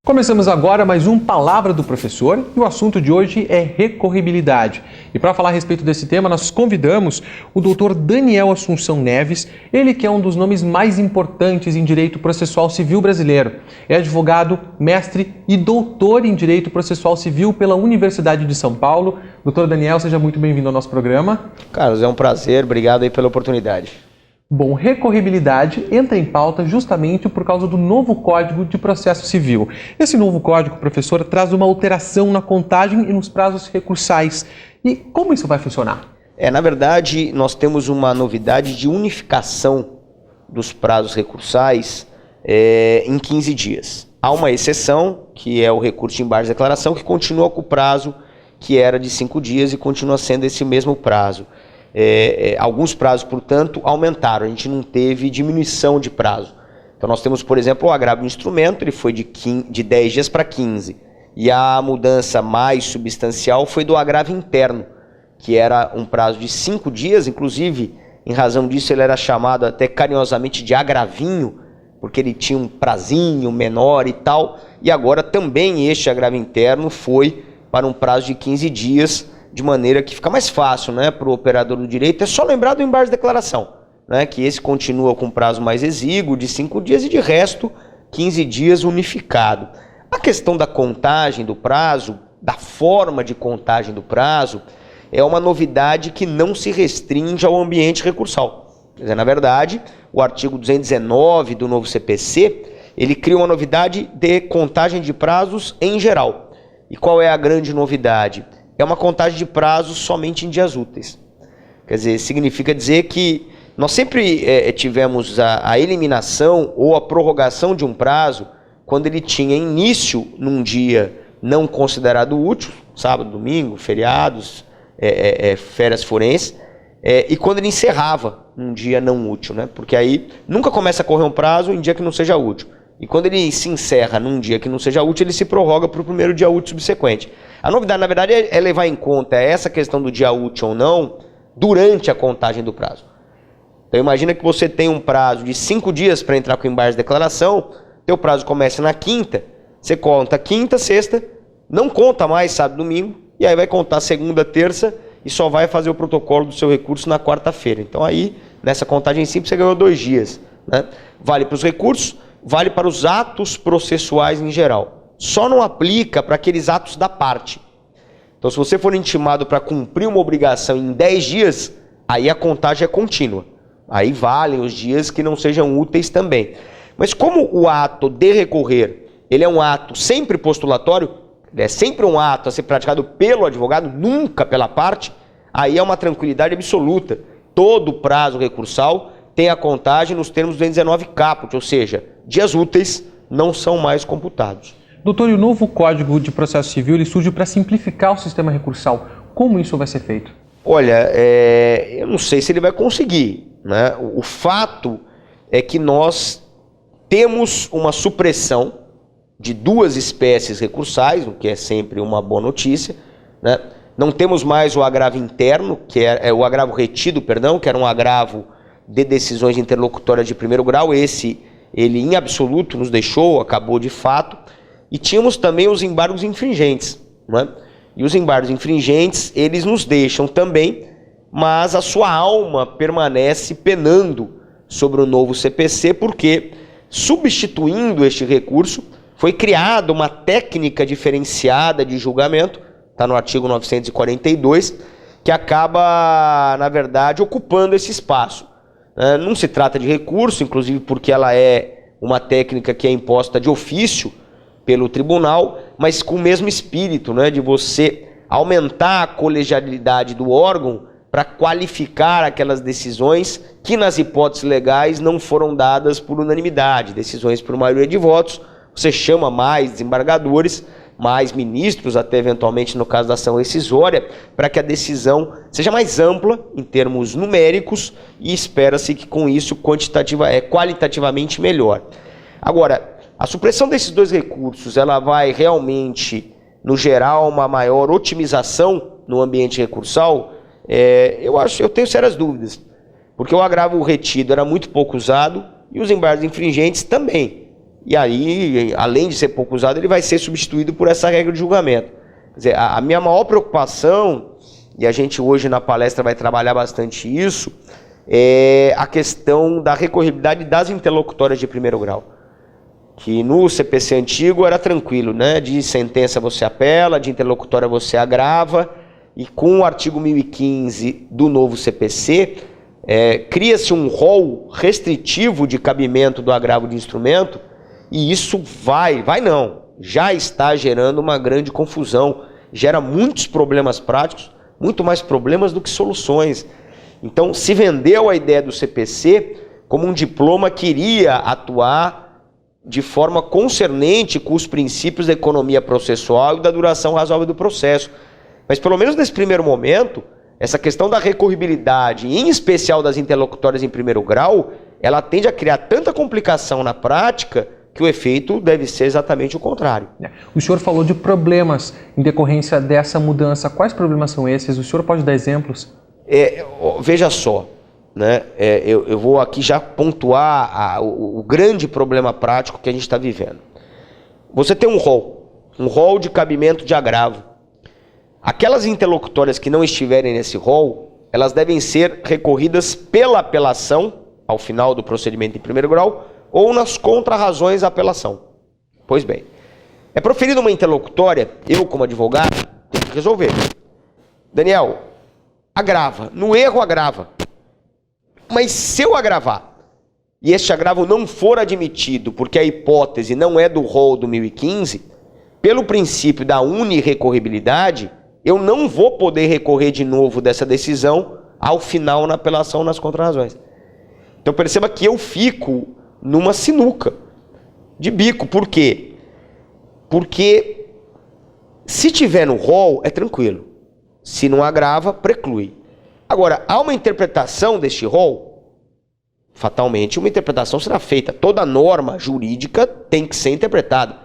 Começamos agora mais um Palavra do Professor e o assunto de hoje é recorribilidade. E para falar a respeito desse tema, nós convidamos o Dr. Daniel Assunção Neves, ele que é um dos nomes mais importantes em Direito Processual Civil brasileiro. É advogado, mestre e doutor em Direito Processual Civil pela Universidade de São Paulo. Dr. Daniel, seja muito bem-vindo ao nosso programa. Carlos, é um prazer, obrigado aí pela oportunidade. Bom, recorribilidade entra em pauta justamente por causa do novo Código de Processo Civil. Esse novo código, professor, traz uma alteração na contagem e nos prazos recursais. E como isso vai funcionar? Na verdade, nós temos uma novidade de unificação dos prazos recursais em 15 dias. Há uma exceção, que é o recurso de embargo de declaração, que continua com o prazo que era de 5 dias e continua sendo esse mesmo prazo. Alguns prazos, portanto, aumentaram, a gente não teve diminuição de prazo. Então nós temos, por exemplo, o agravo do instrumento, ele foi de 10 dias para 15. E a mudança mais substancial foi do agravo interno, que era um prazo de 5 dias, inclusive, em razão disso, ele era chamado até carinhosamente de agravinho, porque ele tinha um prazinho menor e tal. E agora também este agravo interno foi para um prazo de 15 dias, de maneira que fica mais fácil, né, para o operador do direito. É só lembrar do embargo de declaração, né, que esse continua com prazo mais exíguo, de 5 dias, e de resto, 15 dias unificado. A questão da contagem do prazo, da forma de contagem do prazo, é uma novidade que não se restringe ao ambiente recursal. Quer dizer, na verdade, o artigo 219 do novo CPC, ele cria uma novidade de contagem de prazos em geral. E qual é a grande novidade? É uma contagem de prazos somente em dias úteis. Quer dizer, significa dizer que nós sempre tivemos a eliminação ou a prorrogação de um prazo quando ele tinha início num dia não considerado útil, sábado, domingo, feriados, férias forenses, e quando ele encerrava num dia não útil, né? Porque aí nunca começa a correr um prazo em dia que não seja útil. E quando ele se encerra num dia que não seja útil, ele se prorroga para o primeiro dia útil subsequente. A novidade, na verdade, é levar em conta essa questão do dia útil ou não durante a contagem do prazo. Então imagina que você tem um prazo de 5 dias para entrar com embargo de declaração, teu prazo começa na quinta, você conta quinta, sexta, não conta mais sábado, domingo, e aí vai contar segunda, terça e só vai fazer o protocolo do seu recurso na quarta-feira. Então aí, nessa contagem simples, você ganhou 2 dias, né? Vale para os recursos, vale para os atos processuais em geral. Só não aplica para aqueles atos da parte. Então, se você for intimado para cumprir uma obrigação em 10 dias, aí a contagem é contínua. Aí valem os dias que não sejam úteis também. Mas como o ato de recorrer, ele é um ato sempre postulatório, ele é sempre um ato a ser praticado pelo advogado, nunca pela parte, aí é uma tranquilidade absoluta. Todo prazo recursal tem a contagem nos termos do 219 caput, ou seja, dias úteis não são mais computados. Doutor, e o novo Código de Processo Civil ele surge para simplificar o sistema recursal. Como isso vai ser feito? Olha, eu não sei se ele vai conseguir, né? O fato é que nós temos uma supressão de 2 espécies recursais, o que é sempre uma boa notícia, né? Não temos mais o agravo interno, que é o agravo retido, perdão, que era um agravo de decisões interlocutórias de primeiro grau. Esse, ele em absoluto nos deixou, acabou de fato. E tínhamos também os embargos infringentes, né? E os embargos infringentes, eles nos deixam também, mas a sua alma permanece penando sobre o novo CPC, porque, substituindo este recurso, foi criada uma técnica diferenciada de julgamento, está no artigo 942, que acaba, na verdade, ocupando esse espaço. Não se trata de recurso, inclusive porque ela é uma técnica que é imposta de ofício pelo tribunal, mas com o mesmo espírito, né, de você aumentar a colegialidade do órgão para qualificar aquelas decisões que nas hipóteses legais não foram dadas por unanimidade, decisões por maioria de votos. Você chama mais desembargadores, mais ministros, até eventualmente no caso da ação rescisória, para que a decisão seja mais ampla em termos numéricos e espera-se que com isso qualitativamente melhor. Agora, a supressão desses 2 recursos, ela vai realmente, no geral, uma maior otimização no ambiente recursal? Eu tenho sérias dúvidas, porque o agravo retido era muito pouco usado e os embargos infringentes também. e aí, além de ser pouco usado, ele vai ser substituído por essa regra de julgamento. Quer dizer, a minha maior preocupação, e a gente hoje na palestra vai trabalhar bastante isso, é a questão da recorribilidade das interlocutórias de primeiro grau. Que no CPC antigo era tranquilo, né? De sentença você apela, de interlocutória você agrava, e com o artigo 1015 do novo CPC, cria-se um rol restritivo de cabimento do agravo de instrumento, e isso já está gerando uma grande confusão, gera muitos problemas práticos, muito mais problemas do que soluções. Então se vendeu a ideia do CPC como um diploma que iria atuar de forma concernente com os princípios da economia processual e da duração razoável do processo. Mas pelo menos nesse primeiro momento, essa questão da recorribilidade, em especial das interlocutórias em primeiro grau, ela tende a criar tanta complicação na prática que o efeito deve ser exatamente o contrário. O senhor falou de problemas em decorrência dessa mudança. Quais problemas são esses? O senhor pode dar exemplos? Veja só, né? Eu vou aqui já pontuar o grande problema prático que a gente está vivendo. Você tem um rol de cabimento de agravo. Aquelas interlocutórias que não estiverem nesse rol, elas devem ser recorridas pela apelação, ao final do procedimento em primeiro grau, ou nas contrarrazões à apelação. Pois bem, é proferida uma interlocutória, eu como advogado tenho que resolver. Daniel, agrava, no erro agrava. Mas se eu agravar, e este agravo não for admitido, porque a hipótese não é do rol do 1015, pelo princípio da unirrecorribilidade, eu não vou poder recorrer de novo dessa decisão ao final na apelação nas contrarrazões. Então perceba que eu fico numa sinuca de bico. Por quê? Porque se tiver no rol, é tranquilo. Se não agrava, preclui. Agora, há uma interpretação deste rol, fatalmente uma interpretação será feita. Toda norma jurídica tem que ser interpretada.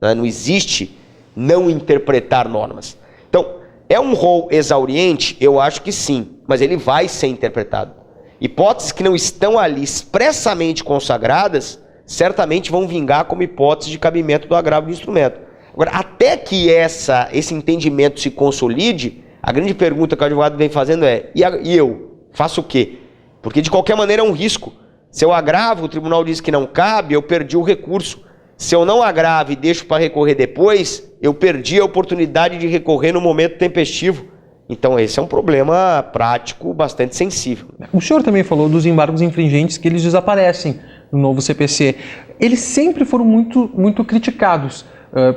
Não existe não interpretar normas. Então, é um rol exauriente? Eu acho que sim, mas ele vai ser interpretado. Hipóteses que não estão ali expressamente consagradas, certamente vão vingar como hipótese de cabimento do agravo de instrumento. Agora, até que esse entendimento se consolide, a grande pergunta que o advogado vem fazendo é, e eu? Faço o quê? Porque de qualquer maneira é um risco. Se eu agravo, o tribunal diz que não cabe, eu perdi o recurso. Se eu não agravo e deixo para recorrer depois, eu perdi a oportunidade de recorrer no momento tempestivo. Então esse é um problema prático bastante sensível. O senhor também falou dos embargos infringentes, que eles desaparecem no novo CPC. Eles sempre foram muito criticados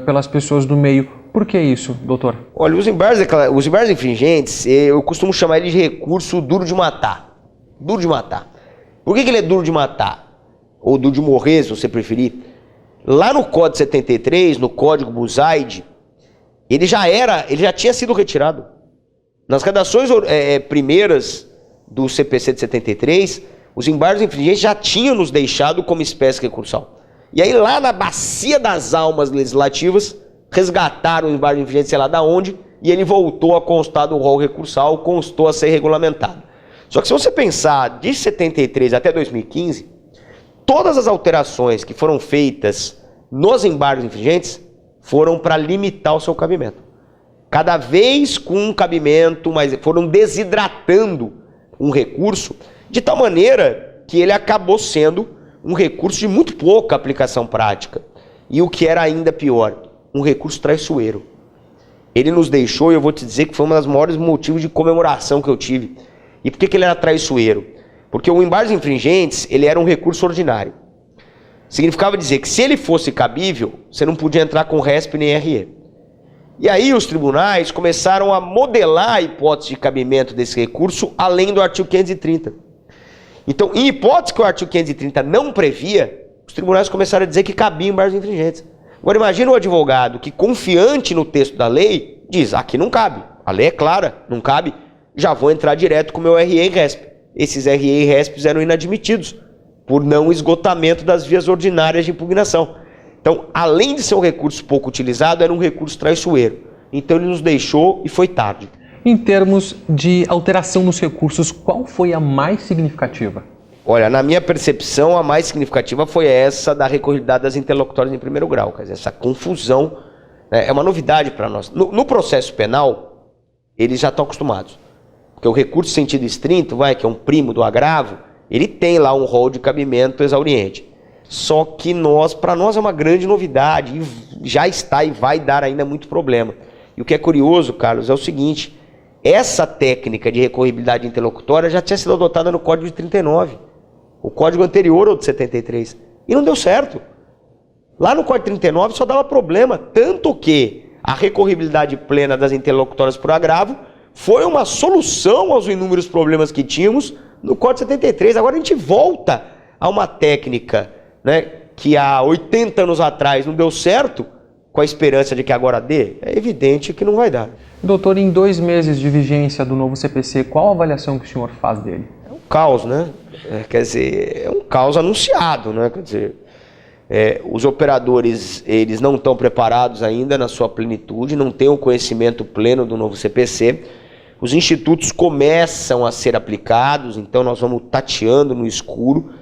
pelas pessoas do meio. Por que isso, doutor? Olha, os embargos infringentes, eu costumo chamar ele de recurso duro de matar. Duro de matar. Por que ele é duro de matar? Ou duro de morrer, se você preferir. Lá no Código 73, no Código Buzaide, ele já tinha sido retirado. Nas redações primeiras do CPC de 73, os embargos infringentes já tinham nos deixado como espécie recursal. E aí lá na bacia das almas legislativas, resgataram o embargo infringente, sei lá da onde, e ele voltou a constar do rol recursal, constou a ser regulamentado. Só que se você pensar de 73 até 2015, todas as alterações que foram feitas nos embargos infringentes foram para limitar o seu cabimento. Cada vez com um cabimento, mas foram desidratando um recurso, de tal maneira que ele acabou sendo um recurso de muito pouca aplicação prática. E o que era ainda pior, um recurso traiçoeiro. Ele nos deixou, e eu vou te dizer que foi um dos maiores motivos de comemoração que eu tive. E por que ele era traiçoeiro? Porque o embargos infringentes, ele era um recurso ordinário. Significava dizer que se ele fosse cabível, você não podia entrar com RESP nem RE. E aí os tribunais começaram a modelar a hipótese de cabimento desse recurso além do artigo 530. Então, em hipótese que o artigo 530 não previa, os tribunais começaram a dizer que cabia embargos infringentes. Agora imagina o advogado que, confiante no texto da lei, diz, aqui não cabe, a lei é clara, não cabe, já vou entrar direto com o meu RE e RESP. Esses RE e RESPs eram inadmitidos por não esgotamento das vias ordinárias de impugnação. Então, além de ser um recurso pouco utilizado, era um recurso traiçoeiro. Então ele nos deixou e foi tarde. Em termos de alteração nos recursos, qual foi a mais significativa? Olha, na minha percepção, a mais significativa foi essa da recorribilidade das interlocutórias em primeiro grau. Quer dizer, essa confusão, né, é uma novidade para nós. No processo penal, eles já estão acostumados. Porque o recurso sentido estrito, que é um primo do agravo, ele tem lá um rol de cabimento exauriente. Só que para nós é uma grande novidade, e já está e vai dar ainda muito problema. E o que é curioso, Carlos, é o seguinte: essa técnica de recorribilidade interlocutória já tinha sido adotada no Código de 39. O código anterior ao de 73. E não deu certo. Lá no Código 39 só dava problema. Tanto que a recorribilidade plena das interlocutórias por agravo foi uma solução aos inúmeros problemas que tínhamos no Código 73. Agora a gente volta a uma técnica, né, que há 80 anos atrás não deu certo, com a esperança de que agora dê. É evidente que não vai dar. Doutor, em 2 meses de vigência do novo CPC, qual a avaliação que o senhor faz dele? É um caos, né? Quer dizer, é um caos anunciado, né? Quer dizer, os operadores, eles não estão preparados ainda na sua plenitude, não têm o conhecimento pleno do novo CPC. Os institutos começam a ser aplicados, então nós vamos tateando no escuro.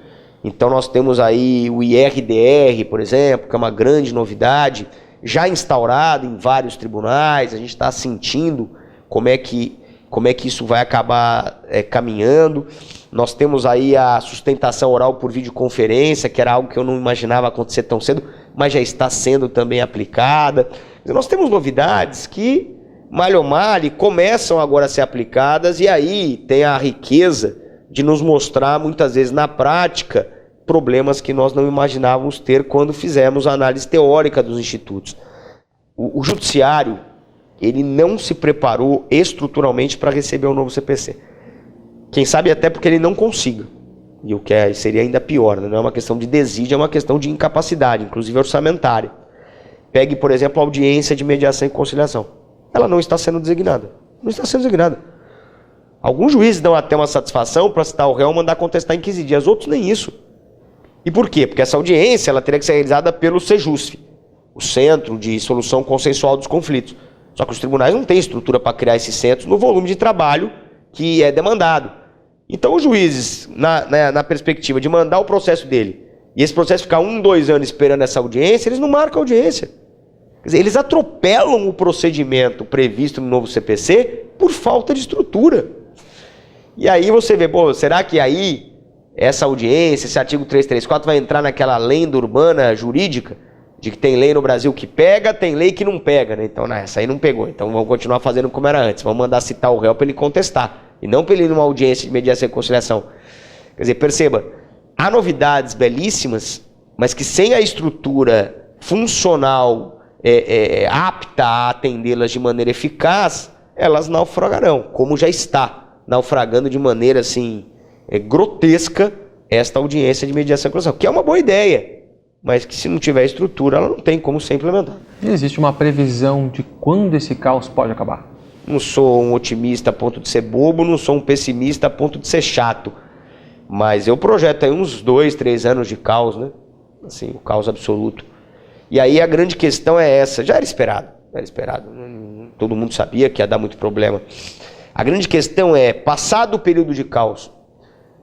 Então nós temos aí o IRDR, por exemplo, que é uma grande novidade, já instaurado em vários tribunais. A gente está sentindo como é que isso vai acabar caminhando. Nós temos aí a sustentação oral por videoconferência, que era algo que eu não imaginava acontecer tão cedo, mas já está sendo também aplicada. Nós temos novidades que, malho malho, começam agora a ser aplicadas, e aí tem a riqueza de nos mostrar, muitas vezes na prática, problemas que nós não imaginávamos ter quando fizemos a análise teórica dos institutos. O judiciário, ele não se preparou estruturalmente para receber o novo CPC. Quem sabe até porque ele não consiga. E o que seria ainda pior, né? Não é uma questão de desídia, é uma questão de incapacidade, inclusive orçamentária. Pegue, por exemplo, a audiência de mediação e conciliação. Ela não está sendo designada. Não está sendo designada. Alguns juízes dão até uma satisfação para citar o réu e mandar contestar em 15 dias. Outros nem isso. E por quê? Porque essa audiência ela teria que ser realizada pelo CEJUSF, o Centro de Solução Consensual dos Conflitos. Só que os tribunais não têm estrutura para criar esses centros no volume de trabalho que é demandado. Então os juízes, na perspectiva de mandar o processo dele, e esse processo ficar 1, 2 anos esperando essa audiência, eles não marcam a audiência. Quer dizer, eles atropelam o procedimento previsto no novo CPC por falta de estrutura. E aí você vê, será que aí essa audiência, esse artigo 334 vai entrar naquela lenda urbana jurídica de que tem lei no Brasil que pega, tem lei que não pega, né? Então, essa aí não pegou. Então, vamos continuar fazendo como era antes. Vamos mandar citar o réu para ele contestar. E não para ele ir numa audiência de mediação e conciliação. Quer dizer, perceba, há novidades belíssimas, mas que sem a estrutura funcional apta a atendê-las de maneira eficaz, elas naufragarão, como já está naufragando de maneira assim grotesca esta audiência de mediação e conciliação, que é uma boa ideia, mas que se não tiver estrutura, ela não tem como ser implementada. Existe uma previsão de quando esse caos pode acabar? Não sou um otimista a ponto de ser bobo, não sou um pessimista a ponto de ser chato, mas eu projeto aí uns 2, 3 anos de caos, né? Assim, o caos absoluto. E aí a grande questão é essa, já era esperado, todo mundo sabia que ia dar muito problema. A grande questão é, passado o período de caos,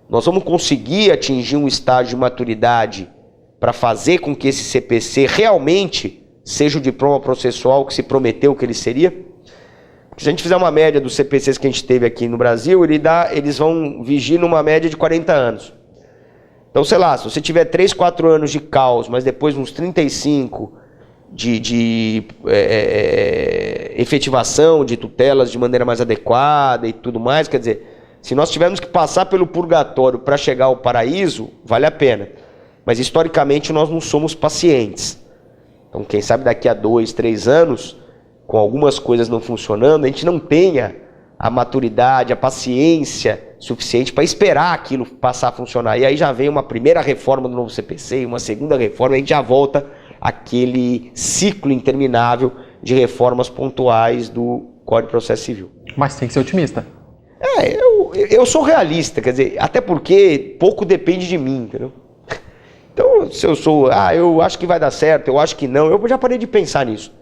nós vamos conseguir atingir um estágio de maturidade para fazer com que esse CPC realmente seja o diploma processual que se prometeu que ele seria? Se a gente fizer uma média dos CPCs que a gente teve aqui no Brasil, eles vão vigir numa média de 40 anos. Então, sei lá, se você tiver 3, 4 anos de caos, mas depois uns 35 de efetivação de tutelas de maneira mais adequada e tudo mais, quer dizer, se nós tivermos que passar pelo purgatório para chegar ao paraíso, vale a pena. Mas historicamente nós não somos pacientes. Então quem sabe daqui a 2, 3 anos, com algumas coisas não funcionando, a gente não tenha a maturidade, a paciência suficiente para esperar aquilo passar a funcionar. E aí já vem uma primeira reforma do novo CPC, uma segunda reforma, e a gente já volta àquele ciclo interminável de reformas pontuais do Código de Processo Civil. Mas tem que ser otimista. Eu sou realista, quer dizer, até porque pouco depende de mim, entendeu? Então, se eu sou, eu acho que vai dar certo, eu acho que não, eu já parei de pensar nisso.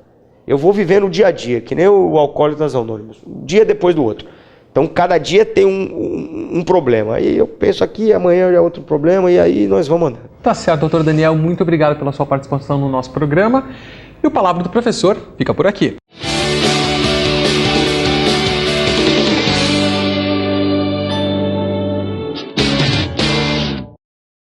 Eu vou viver no dia a dia, que nem o Alcoólitas Anônimos, um dia depois do outro. Então, cada dia tem um problema. Aí eu penso aqui, amanhã é outro problema, e aí nós vamos andando. Tá certo, doutor Daniel, muito obrigado pela sua participação no nosso programa. E o Palavra do Professor fica por aqui.